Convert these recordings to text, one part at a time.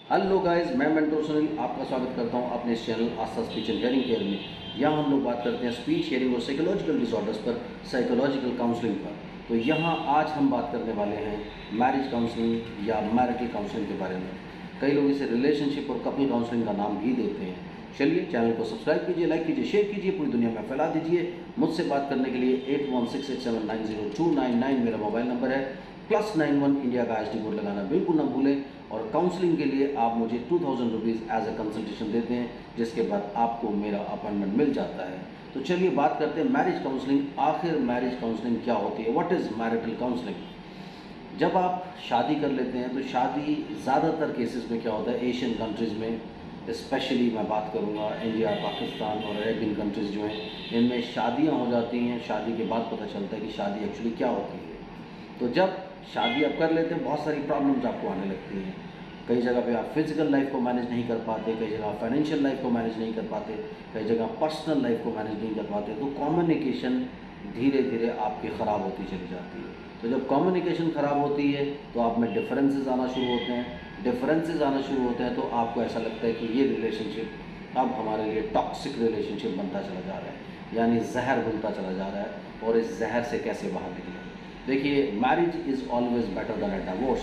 Hello guys, मैं mentor Sunil आपका स्वागत करता हूं अपने इस channel Aastha speech and hearing care में। यहाँ हम लोग बात करते हैं स्पीच हियरिंग और साइकोलॉजिकल डिसऑर्डर्स पर, साइकोलॉजिकल काउंसलिंग पर। तो यहाँ आज हम बात करने वाले हैं मैरिज काउंसलिंग या मैरिटल काउंसलिंग के बारे में। कई लोग इसे रिलेशनशिप और कपल काउंसलिंग का नाम भी देते हैं। चलिए चैनल को सब्सक्राइब कीजिए, लाइक कीजिए, शेयर कीजिए, पूरी दुनिया में फैला दीजिए। मुझसे बात करने के लिए 8166790299 मेरा मोबाइल नंबर है। +91 इंडिया का एसडी कोड लगाना बिल्कुल ना भूलें। और काउंसलिंग के लिए आप मुझे 2000 रुपीज़ एज अ कंसल्टेशन देते हैं, जिसके बाद आपको मेरा अपॉइंटमेंट मिल जाता है। तो चलिए बात करते हैं मैरिज काउंसलिंग। आखिर मैरिज काउंसलिंग क्या होती है? What is marital counselling? जब आप शादी कर लेते हैं तो शादी ज़्यादातर केसेस में क्या होता है, एशियन कंट्रीज़ में स्पेशली मैं बात करूँगा, इंडिया, पाकिस्तान और अरेबियन कंट्रीज़ जो हैं, इनमें शादियाँ हो जाती हैं। शादी के बाद पता चलता है कि शादी एक्चुअली क्या होती है। तो जब शादी आप कर लेते हैं, बहुत सारी प्रॉब्लम्स आपको आने लगती हैं। कई जगह पे आप फिजिकल लाइफ को मैनेज नहीं कर पाते, कई जगह फाइनेंशियल लाइफ को मैनेज नहीं कर पाते, कई जगह पर्सनल लाइफ को मैनेज नहीं कर पाते। तो कम्युनिकेशन धीरे धीरे आपकी ख़राब होती चली जाती है। तो जब कम्युनिकेशन ख़राब होती है तो आप में डिफरेंसेस आना शुरू होते हैं। डिफरेंसेस आना शुरू होते हैं तो आपको ऐसा लगता है कि ये रिलेशनशिप अब हमारे लिए टॉक्सिक रिलेशनशिप बनता चला जा रहा है, यानी जहर घुलता चला जा रहा है। और इस जहर से कैसे बाहर निकलें? देखिए, marriage is always better than a divorce,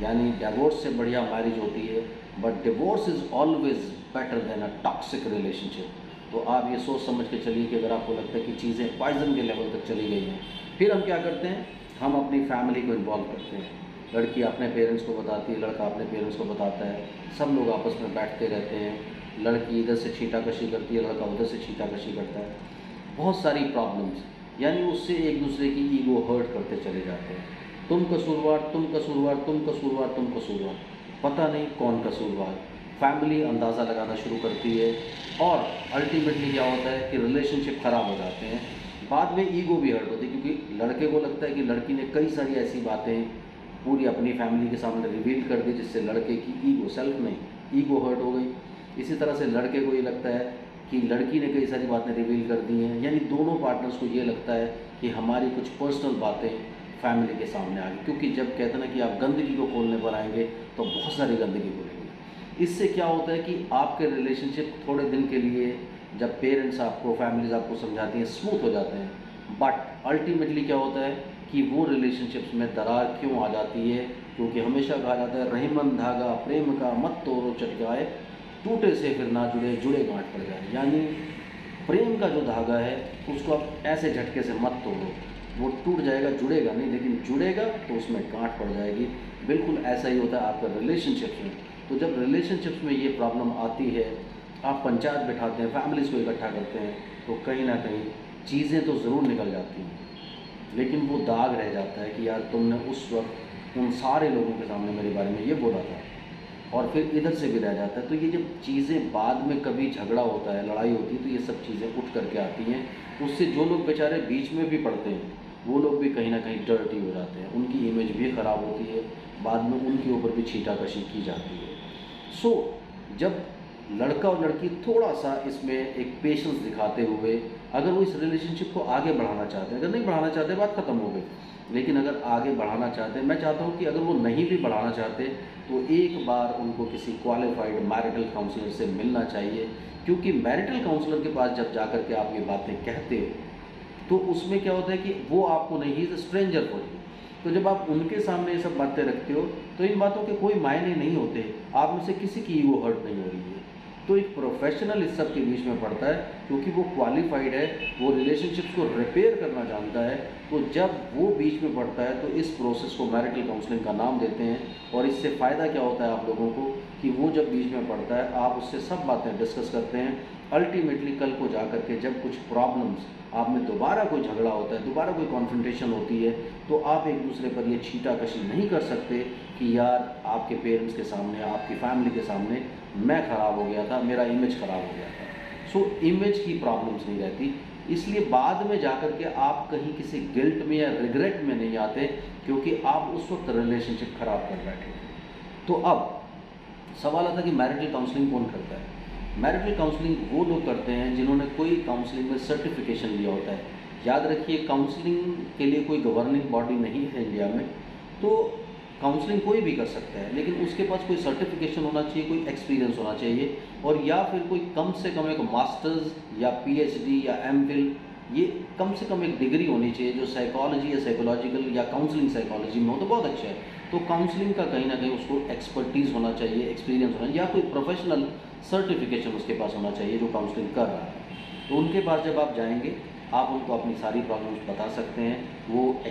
यानी डिवोर्स से बढ़िया मैरिज होती है, but divorce is always better than a toxic relationship. तो आप ये सोच समझ के चलिए कि अगर आपको लगता है कि चीज़ें पॉइजन के लेवल तक चली गई हैं, फिर हम क्या करते हैं, हम अपनी फैमिली को इन्वॉल्व करते हैं। लड़की अपने पेरेंट्स को बताती है, लड़का अपने पेरेंट्स को बताता है, सब लोग आपस में बैठते रहते हैं। लड़की इधर से छींटाकशी करती है, लड़का उधर से छींटाकशी करता है। बहुत सारी प्रॉब्लम्स, यानी उससे एक दूसरे की ईगो हर्ट करते चले जाते हैं। तुम कसूरवार, तुम कसूरवार, तुम कसूरवार, तुम कसूरवार, पता नहीं कौन कसूरवार। फैमिली अंदाज़ा लगाना शुरू करती है और अल्टीमेटली क्या होता है कि रिलेशनशिप ख़राब हो जाते हैं। बाद में ईगो भी हर्ट होती है, क्योंकि लड़के को लगता है कि लड़की ने कई सारी ऐसी बातें पूरी अपनी फैमिली के सामने रिवील कर दी, जिससे लड़के की ईगो, सेल्फ नहीं, ईगो हर्ट हो गई। इसी तरह से लड़के को ये लगता है कि लड़की ने कई सारी बातें रिवील कर दी हैं, यानी दोनों पार्टनर्स को ये लगता है कि हमारी कुछ पर्सनल बातें फैमिली के सामने आ गई। क्योंकि जब कहते हैं ना कि आप गंदगी को खोलने पर आएंगे तो बहुत सारी गंदगी खोलेंगे। इससे क्या होता है कि आपके रिलेशनशिप थोड़े दिन के लिए, जब पेरेंट्स आपको, फैमिलीज आपको समझाती हैं, स्मूथ हो जाते हैं। बट अल्टीमेटली क्या होता है कि वो रिलेशनशिप्स में दरार क्यों आ जाती है? क्योंकि हमेशा कहा जाता है, रहीमन धागा प्रेम का मत तोड़ो चटकाए, टूटे से फिर ना जुड़े, जुड़े गांठ पड़ जाए। यानी प्रेम का जो धागा है उसको आप ऐसे झटके से मत तोड़ो, वो टूट जाएगा, जुड़ेगा नहीं, लेकिन जुड़ेगा तो उसमें गांठ पड़ जाएगी। बिल्कुल ऐसा ही होता है आपका रिलेशनशिप्स में। तो जब रिलेशनशिप्स में ये प्रॉब्लम आती है, आप पंचायत बिठाते हैं, फैमिलीज़ को इकट्ठा करते हैं, तो कहीं ना कहीं चीज़ें तो ज़रूर निकल जाती हैं, लेकिन वो दाग रह जाता है कि यार तुमने उस वक्त उन सारे लोगों के सामने मेरे बारे में ये बोला था, और फिर इधर से भी रह जाता है। तो ये जब चीज़ें बाद में कभी झगड़ा होता है, लड़ाई होती है, तो ये सब चीज़ें उठ करके आती हैं। उससे जो लोग बेचारे बीच में भी पड़ते हैं, वो लोग भी कहीं ना कहीं डर्टी हो जाते हैं, उनकी इमेज भी ख़राब होती है, बाद में उनके ऊपर भी छींटाकशी की जाती है। सो जब लड़का और लड़की थोड़ा सा इसमें एक पेशेंस दिखाते हुए, अगर वो इस रिलेशनशिप को आगे बढ़ाना चाहते हैं, अगर नहीं बढ़ाना चाहते बात ख़त्म हो गई, लेकिन अगर आगे बढ़ाना चाहते हैं, मैं चाहता हूँ कि अगर वो नहीं भी बढ़ाना चाहते तो एक बार उनको किसी क्वालिफाइड मैरिटल काउंसलर से मिलना चाहिए। क्योंकि मैरिटल काउंसलर के पास जब जा कर के आप ये बातें कहते हो तो उसमें क्या होता है कि वो आपको नहीं, इज़ स्ट्रेंजर फॉर यू। तो जब आप उनके सामने ये सब बातें रखते हो तो इन बातों के कोई मायने नहीं होते, आप में से किसी की ईगो हर्ट नहीं हो रही है। तो एक प्रोफेशनल इस सब के बीच में पड़ता है, क्योंकि वो क्वालिफाइड है, वो रिलेशनशिप्स को रिपेयर करना जानता है। तो जब वो बीच में पड़ता है तो इस प्रोसेस को मैरिटल काउंसलिंग का नाम देते हैं। और इससे फ़ायदा क्या होता है आप लोगों को कि वो जब बीच में पड़ता है, आप उससे सब बातें डिस्कस करते हैं। अल्टीमेटली कल को जा कर के जब कुछ प्रॉब्लम्स, आप में दोबारा कोई झगड़ा होता है, दोबारा कोई कॉन्फ्रंटेशन होती है, तो आप एक दूसरे पर ये छींटाकशी नहीं कर सकते कि यार आपके पेरेंट्स के सामने, आपकी फैमिली के सामने मैं ख़राब हो गया था, मेरा इमेज ख़राब हो गया था। सो इमेज की प्रॉब्लम्स नहीं रहती। इसलिए बाद में जाकर के आप कहीं किसी गिल्ट में या रिग्रेट में नहीं आते, क्योंकि आप उस वक्त रिलेशनशिप ख़राब कर बैठे। तो अब सवाल आता है कि मैरिटल काउंसलिंग कौन करता है? मैरिटल काउंसलिंग वो लोग करते हैं जिन्होंने कोई काउंसलिंग में सर्टिफिकेशन लिया होता है। याद रखिए, काउंसलिंग के लिए कोई गवर्निंग बॉडी नहीं है इंडिया में। तो काउंसलिंग कोई भी कर सकता है, लेकिन उसके पास कोई सर्टिफिकेशन होना चाहिए, कोई एक्सपीरियंस होना चाहिए, और या फिर कोई कम से कम एक मास्टर्स या पीएचडी या एमफिल, ये कम से कम एक डिग्री होनी चाहिए जो साइकोलॉजी या साइकोलॉजिकल या काउंसलिंग साइकोलॉजी में हो तो बहुत अच्छा है। तो काउंसलिंग का कहीं ना कहीं उसको एक्सपर्टीज़ होना चाहिए, एक्सपीरियंस होना, या कोई प्रोफेशनल सर्टिफिकेशन उसके पास होना चाहिए जो काउंसलिंग कर रहा है। तो उनके पास जब आप जाएंगे, आप उनको अपनी सारी प्रॉब्लम्स बता सकते हैं, वो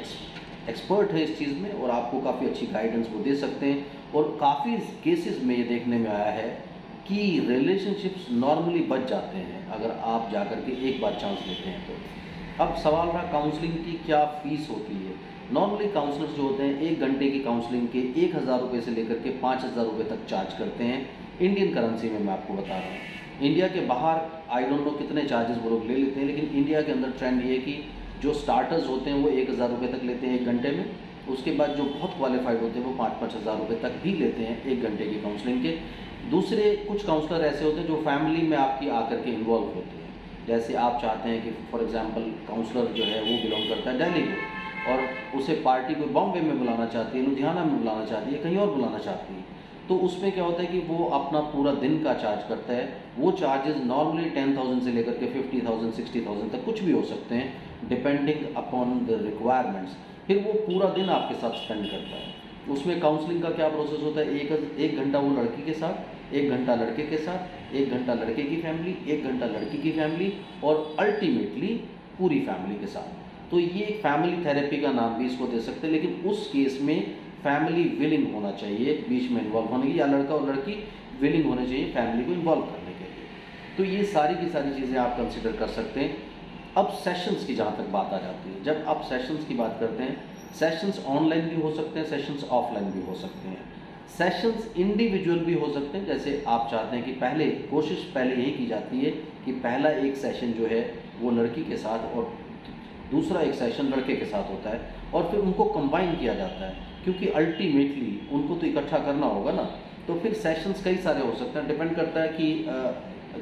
एक्सपर्ट है इस चीज़ में और आपको काफ़ी अच्छी गाइडेंस वो दे सकते हैं। और काफ़ी केसेस में ये देखने में आया है कि रिलेशनशिप्स नॉर्मली बच जाते हैं अगर आप जाकर के एक बार चांस लेते हैं तो। अब सवाल रहा काउंसलिंग की क्या फ़ीस होती है। नॉर्मली काउंसलर्स जो होते हैं 1 घंटे की काउंसलिंग के 1000 रुपये से लेकर के 5000 रुपये तक चार्ज करते हैं। इंडियन करेंसी में मैं आपको बता रहा हूँ। इंडिया के बाहर आई डोंट नो कितने चार्जेस वो लोग ले लेते हैं, लेकिन इंडिया के अंदर ट्रेंड ये है कि जो स्टार्टर्स होते हैं वो 1000 रुपये तक लेते हैं 1 घंटे में। उसके बाद जो बहुत क्वालिफाइड होते हैं वो 5-5 हज़ार रुपये तक भी लेते हैं 1 घंटे की काउंसलिंग के। दूसरे कुछ काउंसलर ऐसे होते हैं जो फैमिली में आपकी आकर के इन्वॉल्व होते हैं। जैसे आप चाहते हैं कि फॉर एग्जांपल काउंसलर जो है वो बिलोंग करता है दिल्ली को, और उसे पार्टी को बॉम्बे में बुलाना चाहती है, लुधियाना में बुलाना चाहती है, कहीं और बुलाना चाहती है, तो उसमें क्या होता है कि वो अपना पूरा दिन का चार्ज करता है। वो चार्जेस नॉर्मली 10,000 से लेकर के 50,000 60,000 तक कुछ भी हो सकते हैं डिपेंडिंग अपॉन द रिक्वायरमेंट्स। फिर वो पूरा दिन आपके साथ स्पेंड करता है। उसमें काउंसलिंग का क्या प्रोसेस होता है, एक घंटा वो लड़की के साथ, 1 घंटा लड़के के साथ, 1 घंटा लड़के की फैमिली, 1 घंटा लड़की की फैमिली, और अल्टीमेटली पूरी फैमिली के साथ। तो ये फैमिली थेरेपी का नाम भी इसको दे सकते हैं, लेकिन उस केस में फैमिली विलिंग होना चाहिए बीच में इन्वॉल्व होने की, या लड़का और लड़की विलिंग होने चाहिए फैमिली को इन्वॉल्व करने के लिए। तो ये सारी की सारी चीज़ें आप कंसिडर कर सकते हैं। अब सेशंस की जहाँ तक बात आ जाती है, जब आप सेशंस की बात करते हैं, सेशंस ऑनलाइन भी हो सकते हैं, सेशंस ऑफलाइन भी हो सकते हैं, सेशंस इंडिविजुअल भी हो सकते हैं। जैसे आप चाहते हैं कि कोशिश पहले यही की जाती है कि पहला एक सेशन जो है वो लड़की के साथ और दूसरा एक सेशन लड़के के साथ होता है, और फिर उनको कंबाइन किया जाता है, क्योंकि अल्टीमेटली उनको तो इकट्ठा करना होगा ना। तो फिर सेशंस कई सारे हो सकते हैं, डिपेंड करता है कि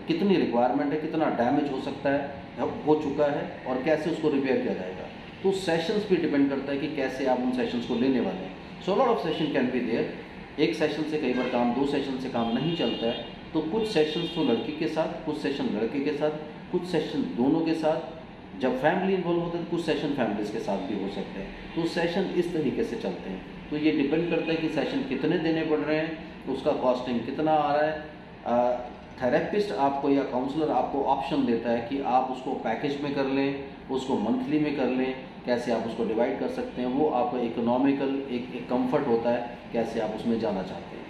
कितनी रिक्वायरमेंट है, कितना डैमेज हो सकता है, हो चुका है, और कैसे उसको रिपेयर किया जाएगा। तो सेशंस पे डिपेंड करता है कि कैसे आप उन सेशंस को लेने वाले हैं। So lot of session can be there. एक सेशन से कई बार काम, 2 सेशन से काम नहीं चलता है, तो कुछ सेशंस तो लड़की के साथ, कुछ सेशन लड़के के साथ, कुछ सेशन दोनों के साथ। जब फैमिली इन्वॉल्व होते हैं तो कुछ सेशन फैमिलीज के साथ भी हो सकते हैं। तो सेशन इस तरीके से चलते हैं। तो ये डिपेंड करता है कि सेशन कितने देने पड़ रहे हैं, उसका कॉस्टिंग कितना आ रहा है। थेरेपिस्ट आपको या काउंसलर आपको ऑप्शन देता है कि आप उसको पैकेज में कर लें, उसको मंथली में कर लें, कैसे आप उसको डिवाइड कर सकते हैं। वो आपको इकोनॉमिकल एक कंफर्ट होता है कैसे आप उसमें जाना चाहते हैं।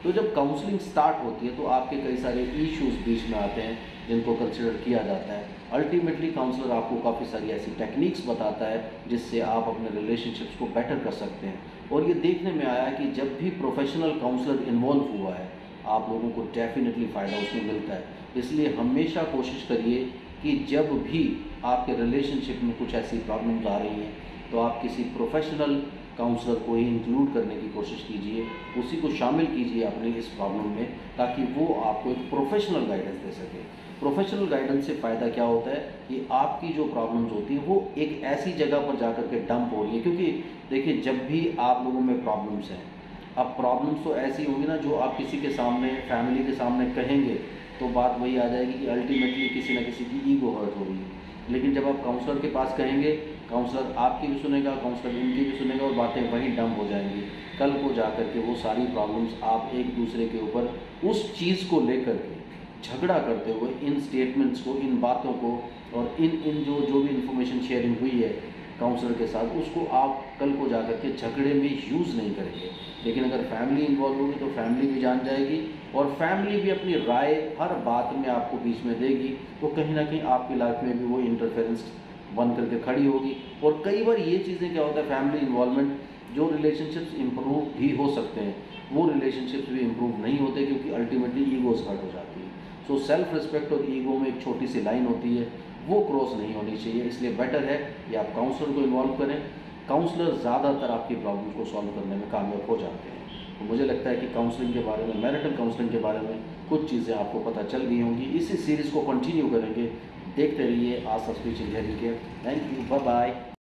तो जब काउंसलिंग स्टार्ट होती है तो आपके कई सारे इश्यूज बीच में आते हैं जिनको कंसिडर किया जाता है। अल्टीमेटली काउंसलर आपको काफ़ी सारी ऐसी टेक्निक्स बताता है जिससे आप अपने रिलेशनशिप्स को बेटर कर सकते हैं। और ये देखने में आया है कि जब भी प्रोफेशनल काउंसलर इन्वॉल्व हुआ है, आप लोगों को डेफिनेटली फ़ायदा उसमें मिलता है। इसलिए हमेशा कोशिश करिए कि जब भी आपके रिलेशनशिप में कुछ ऐसी प्रॉब्लम्स आ रही हैं तो आप किसी प्रोफेशनल काउंसलर को ही इंक्लूड करने की कोशिश कीजिए, उसी को शामिल कीजिए अपनी इस प्रॉब्लम में, ताकि वो आपको एक प्रोफेशनल गाइडेंस दे सके। प्रोफेशनल गाइडेंस से फ़ायदा क्या होता है कि आपकी जो प्रॉब्लम्स होती हैं वो एक ऐसी जगह पर जाकर के डंप हो रही है। क्योंकि देखिए, जब भी आप लोगों में प्रॉब्लम्स हैं, अब प्रॉब्लम्स तो ऐसी होंगी ना जो आप किसी के सामने, फैमिली के सामने कहेंगे तो बात वही आ जाएगी कि अल्टीमेटली किसी न किसी की ईगो हर्ट हो रही है। लेकिन जब आप काउंसलर के पास कहेंगे, काउंसलर आपकी भी सुनेगा, काउंसलर उनकी भी सुनेगा, और बातें वहीं डंप हो जाएंगी। कल को जाकर के वो सारी प्रॉब्लम्स आप एक दूसरे के ऊपर उस चीज़ को लेकर के झगड़ा करते हुए, इन स्टेटमेंट्स को, इन बातों को, और इन जो भी इंफॉर्मेशन शेयरिंग हुई है काउंसलर के साथ, उसको आप कल को जाकर के झगड़े में यूज़ नहीं करेंगे। लेकिन अगर फैमिली इन्वॉल्व होगी तो फैमिली भी जान जाएगी, और फैमिली भी अपनी राय हर बात में आपको बीच में देगी, तो कहीं ना कहीं आपकी लाइफ में भी वो इंटरफेरेंस बन करके खड़ी होगी। और कई बार ये चीज़ें क्या होता है, फैमिली इन्वॉल्वमेंट, जो रिलेशनशिप्स इम्प्रूव भी हो सकते हैं वो रिलेशनशिप्स भी इम्प्रूव नहीं होते, क्योंकि अल्टीमेटली ईगोस हर्ट हो जाती है। सो सेल्फ रिस्पेक्ट और ईगो में एक छोटी सी लाइन होती है, वो क्रॉस नहीं होनी चाहिए। इसलिए बेटर है कि आप काउंसलर को इन्वॉल्व करें। काउंसलर ज़्यादातर आपकी प्रॉब्लम को सॉल्व करने में कामयाब हो जाते हैं। तो मुझे लगता है कि काउंसलिंग के बारे में, मैरिटल काउंसलिंग के बारे में कुछ चीज़ें आपको पता चल गई होंगी। इसी सीरीज़ को कंटिन्यू करेंगे, देखते रहिए Aastha speech in hearing care. Thank you, bye bye.